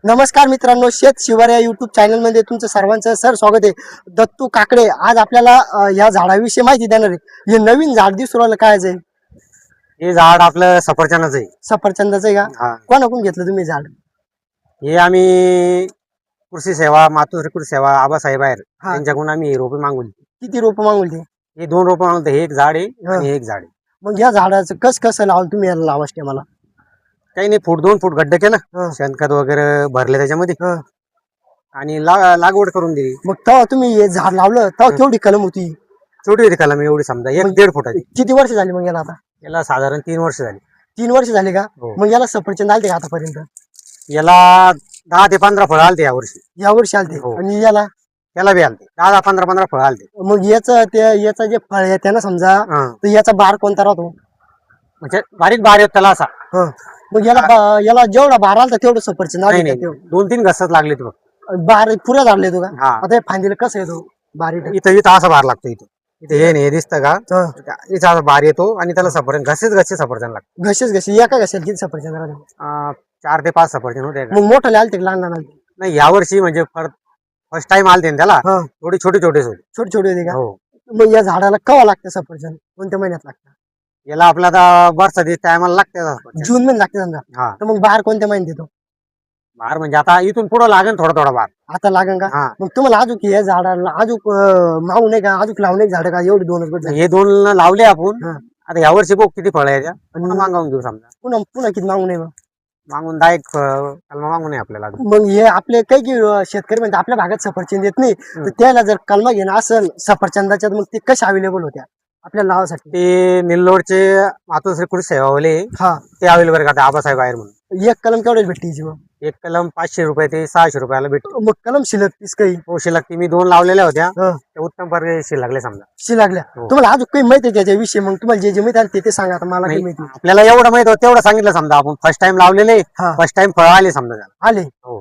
नमस्कार मित्रांनो, शेत शिवार या युट्यूब चॅनल मध्ये तुमचं सर्वांचं स्वागत आहे. दत्तू काकडे आज आपल्याला या झाडाविषयी माहिती देणार आहे. हे नवीन झाड दिसून राहिलं काय आहे? हे झाड आपलं सफरचंदाचं आहे. सफरचंदाचं आहे का? हा. कोणाकडून घेतलं तुम्ही झाड? हे आम्ही कृषी सेवा, मातोश्री कृषी सेवा, आबासाहेब आहेत हा. त्यांच्याकडून आम्ही रोपे मागवली. किती रोप मागवली? हे 2 रोपं मागवले. हे एक झाड आहे हा. आणि हे एक झाड आहे. मग या झाडाचं कसं लावलं तुम्ही? याला लावाच ते मला. काही नाही, 2 फूट गड्डे केलं, हा. शेणखत वगैरे भरले त्याच्यामध्ये हा. आणि लागवड करून दिली. मग तेव्हा तुम्ही हे झाड लावलं तेव्हा केवढी कलम होती? छोटी होती कलम, एवढी समजा 1-1.5 फुटाची. किती वर्ष झाली मग याला? आता याला साधारण 3 वर्ष झाली. 3 वर्ष झाली का? हो. मग याला सफरचंद आलते का आतापर्यंत? याला 10 ते 15 फळं आलते या वर्षी. या वर्षी आलते. हो. आणि याला याला बी आलते 10-15 फळं आलते. मग याचं जे फळ आहे त्यानं समजा हा. तर याचा बार कोणता राहतो? म्हणजे बारीक बार येत त्याला असा. हा. मग याला जेवढा बार आला तेवढं सफरचंद नाही आलं नाही, का तेवढं? 2-3 घसत लागले ते. बार पुरा झाडले तो का? हा. आता हे फांदीला कसं येतो बारी? इथं असा बार लागतो. इथे हे नाही दिसतं का? इथं असा बार येतो आणि त्याला सफरचंद घसे सफरचंद लागतो. घसे एका घशाला किती सफरचंद राहते? 4 ते 5 सफरचंद होते. मग मोठं आलते का लहान लहान आलते? नाही, यावर्षी म्हणजे फर्स्ट टाइम आलते ना त्याला, हा. थोडी छोटे होते. छोटे छोटे होते का? हो. मग या झाडाला केव्हा लागतं सफरचंद? कोणत्या महिन्यात लागतं? याला आपला आता बरसाती टायमाला लागते. जून मध्ये लागते समजा. हा. तर मग बार कोणत्या महिन्यात येतो? बार म्हणजे आता इथून पुढं लागेल थोडा बार. आता लागेल का? हा. मग तुम्हाला अजून या झाडाला अजून मागू नाही का? अजून लावून झाड का? एवढी 2च गोट झाली. हे 2 लावले आपण. हा. आता यावर्षी बघ किती फळ याच्या आणि मागवून घेऊ समजा. पुन्हा किती मागू नये? मग मागून 10 एक कलमा मागून नये आपल्याला. मग हे आपले काही शेतकरी म्हणजे आपल्या भागात सफरचंद येत नाही, तर त्याला जर कलमा घेणं असेल सफरचंदाच्या मग ते कशा अवेलेबल होत्या आपल्या लावासाठी? ते निल्लोडचे मातोश्री कृषी सेवावाले हा. ते अवेलेबल करतात, आबासाहेब आहे म्हणून. एक कलम केवढ्याला भेटते मग? एक कलम 500 रुपये ते 600 रुपयाला भेटतो. मग कलम शिल्लक तीस काही पोशी लागते. मी 2 लावलेल्या होत्या, हा. त्या उत्तम पर्यायशी लागले समजा. लागल्या. हो. तुम्हाला अजून काही माहिती आहे त्याच्याविषयी? मग तुम्हाला जे माहिती आहे ते सांगा. आता मला काही नाही, माहिती आपल्याला एवढं माहित होतं तेवढं सांगितलं समजा. आपण फर्स्ट टाइम लावलेले, हा. फर्स्ट टाइम फळ आले समजा त्याला. आले. हो.